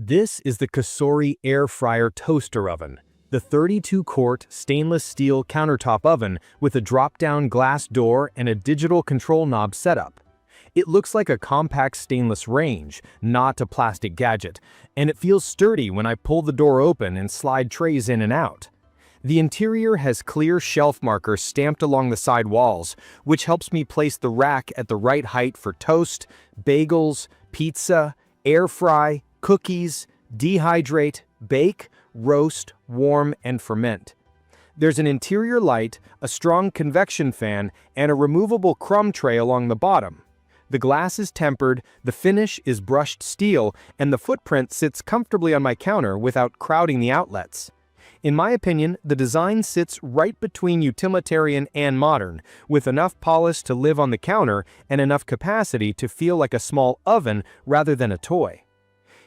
This is the COSORI air fryer toaster oven, the 32-quart stainless steel countertop oven with a drop-down glass door and a digital control knob setup. It looks like a compact stainless range, not a plastic gadget, and it feels sturdy when I pull the door open and slide trays in and out. The interior has clear shelf markers stamped along the side walls, which helps me place the rack at the right height for toast, bagels, pizza, air fry, cookies, dehydrate, bake, roast, warm, and ferment. There's an interior light, a strong convection fan, and a removable crumb tray along the bottom. The glass is tempered, the finish is brushed steel, and the footprint sits comfortably on my counter without crowding the outlets. In my opinion, the design sits right between utilitarian and modern, with enough polish to live on the counter and enough capacity to feel like a small oven rather than a toy.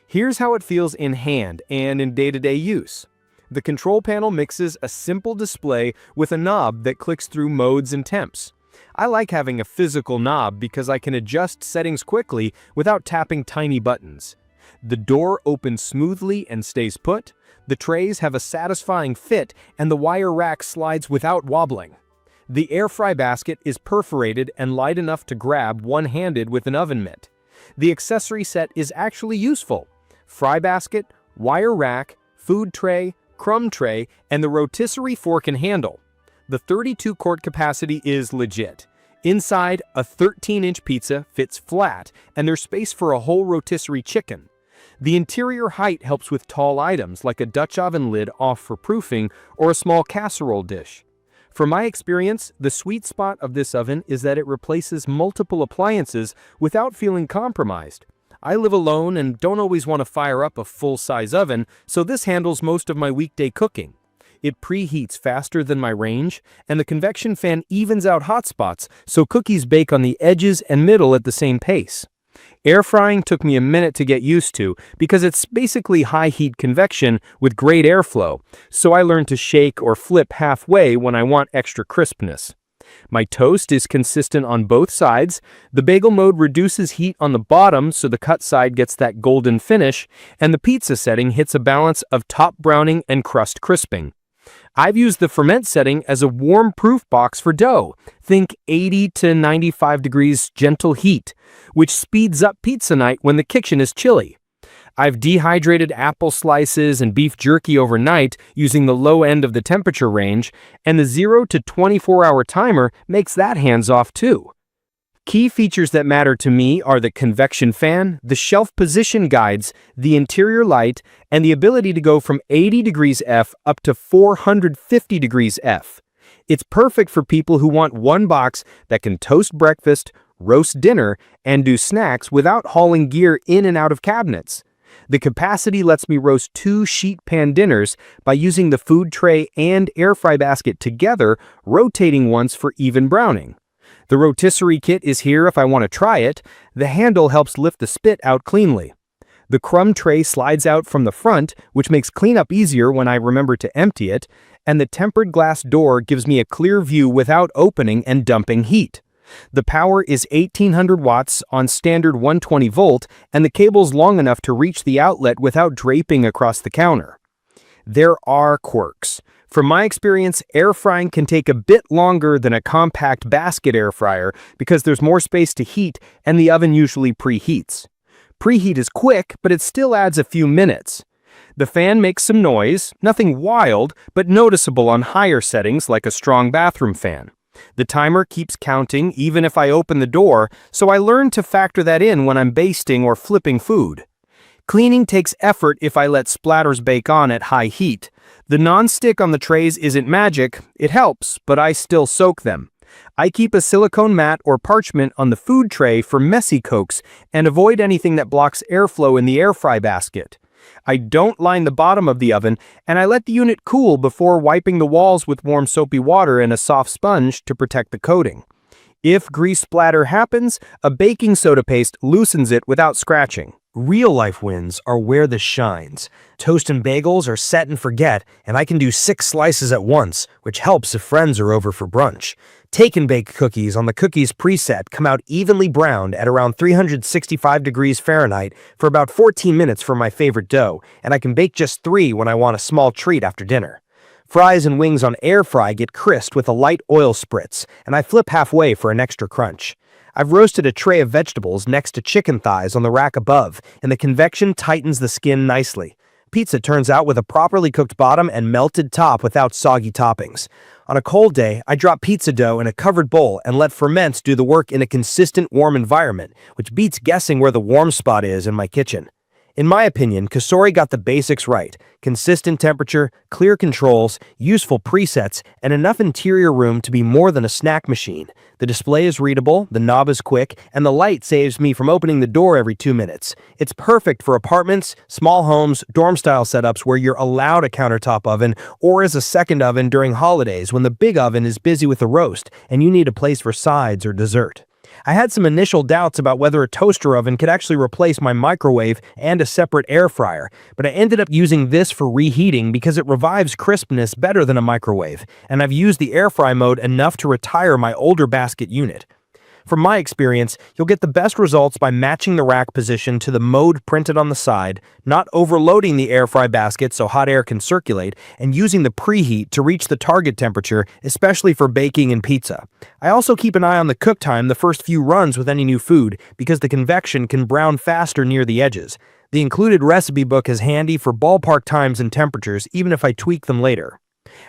Here's how it feels in hand and in day-to-day use. The control panel mixes a simple display with a knob that clicks through modes and temps. I like having a physical knob because I can adjust settings quickly without tapping tiny buttons. The door opens smoothly and stays put, the trays have a satisfying fit, and the wire rack slides without wobbling. The air fry basket is perforated and light enough to grab one-handed with an oven mitt. The accessory set is actually useful. Fry basket, wire rack, food tray, crumb tray, and the rotisserie fork and handle. The 32-quart capacity is legit. Inside, a 13-inch pizza fits flat, and there's space for a whole rotisserie chicken. The interior height helps with tall items like a Dutch oven lid off for proofing or a small casserole dish. From my experience, the sweet spot of this oven is that it replaces multiple appliances without feeling compromised. I live alone and don't always want to fire up a full-size oven, so this handles most of my weekday cooking. It preheats faster than my range, and the convection fan evens out hot spots so cookies bake on the edges and middle at the same pace. Air frying took me a minute to get used to because it's basically high-heat convection with great airflow, so I learned to shake or flip halfway when I want extra crispness. My toast is consistent on both sides. The bagel mode reduces heat on the bottom so the cut side gets that golden finish, and the pizza setting hits a balance of top browning and crust crisping. I've used the ferment setting as a warm proof box for dough. Think 80 to 95 degrees gentle heat, which speeds up pizza night when the kitchen is chilly. I've dehydrated apple slices and beef jerky overnight using the low end of the temperature range, and the 0 to 24-hour timer makes that hands-off too. Key features that matter to me are the convection fan, the shelf position guides, the interior light, and the ability to go from 80 degrees F up to 450 degrees F. It's perfect for people who want one box that can toast breakfast, roast dinner, and do snacks without hauling gear in and out of cabinets. The capacity lets me roast 2 sheet pan dinners by using the food tray and air fry basket together, rotating once for even browning. The rotisserie kit is here if I want to try it. The handle helps lift the spit out cleanly. The crumb tray slides out from the front, which makes cleanup easier when I remember to empty it, and the tempered glass door gives me a clear view without opening and dumping heat. The power is 1800 watts on standard 120 volt, and the cable's long enough to reach the outlet without draping across the counter. There are quirks. From my experience, air frying can take a bit longer than a compact basket air fryer because there's more space to heat and the oven usually preheats. Preheat is quick, but it still adds a few minutes. The fan makes some noise, nothing wild, but noticeable on higher settings like a strong bathroom fan. The timer keeps counting even if I open the door, so I learned to factor that in when I'm basting or flipping food. Cleaning takes effort if I let splatters bake on at high heat. The non-stick on the trays isn't magic, it helps, but I still soak them. I keep a silicone mat or parchment on the food tray for messy cokes and avoid anything that blocks airflow in the air fry basket. I don't line the bottom of the oven, and I let the unit cool before wiping the walls with warm soapy water and a soft sponge to protect the coating. If grease splatter happens, a baking soda paste loosens it without scratching. Real-life wins are where this shines. Toast and bagels are set and forget, and I can do 6 slices at once, which helps if friends are over for brunch. Take and bake cookies on the cookies preset come out evenly browned at around 365 degrees Fahrenheit for about 14 minutes for my favorite dough, and I can bake just 3 when I want a small treat after dinner. Fries and wings on air fry get crisped with a light oil spritz, and I flip halfway for an extra crunch. I've roasted a tray of vegetables next to chicken thighs on the rack above, and the convection tightens the skin nicely. Pizza turns out with a properly cooked bottom and melted top without soggy toppings. On a cold day, I drop pizza dough in a covered bowl and let ferments do the work in a consistent warm environment, which beats guessing where the warm spot is in my kitchen. In my opinion, COSORI got the basics right: consistent temperature, clear controls, useful presets, and enough interior room to be more than a snack machine. The display is readable, the knob is quick, and the light saves me from opening the door every 2 minutes. It's perfect for apartments, small homes, dorm-style setups where you're allowed a countertop oven, or as a second oven during holidays when the big oven is busy with a roast and you need a place for sides or dessert. I had some initial doubts about whether a toaster oven could actually replace my microwave and a separate air fryer, but I ended up using this for reheating because it revives crispness better than a microwave, and I've used the air fry mode enough to retire my older basket unit. From my experience, you'll get the best results by matching the rack position to the mode printed on the side, not overloading the air fry basket so hot air can circulate, and using the preheat to reach the target temperature, especially for baking and pizza. I also keep an eye on the cook time the first few runs with any new food, because the convection can brown faster near the edges. The included recipe book is handy for ballpark times and temperatures, even if I tweak them later.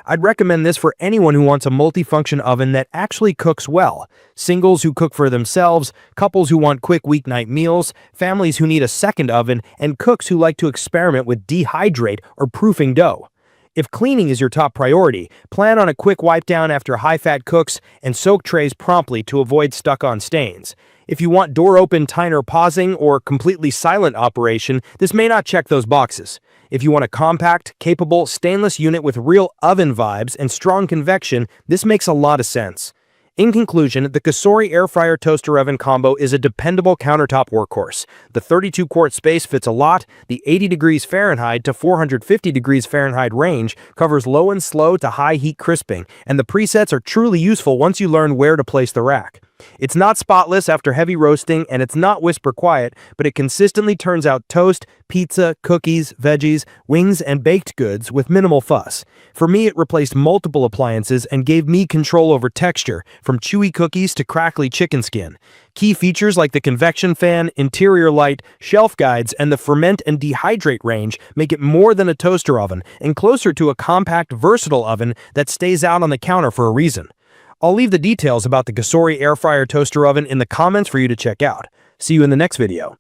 I'd recommend this for anyone who wants a multifunction oven that actually cooks well. Singles who cook for themselves, couples who want quick weeknight meals, families who need a second oven, and cooks who like to experiment with dehydrate or proofing dough. If cleaning is your top priority, plan on a quick wipe down after high-fat cooks and soak trays promptly to avoid stuck-on stains. If you want door-open tiner pausing or completely silent operation, this may not check those boxes. If you want a compact, capable, stainless unit with real oven vibes and strong convection, this makes a lot of sense. In conclusion, the COSORI air fryer toaster oven combo is a dependable countertop workhorse. The 32-quart space fits a lot, the 80 degrees Fahrenheit to 450 degrees Fahrenheit range covers low and slow to high heat crisping, and the presets are truly useful once you learn where to place the rack. It's not spotless after heavy roasting, and it's not whisper quiet, but it consistently turns out toast, pizza, cookies, veggies, wings, and baked goods with minimal fuss. For me, it replaced multiple appliances and gave me control over texture, from chewy cookies to crackly chicken skin. Key features like the convection fan, interior light, shelf guides, and the ferment and dehydrate range make it more than a toaster oven and closer to a compact, versatile oven that stays out on the counter for a reason. I'll leave the details about the COSORI air fryer toaster oven in the comments for you to check out. See you in the next video.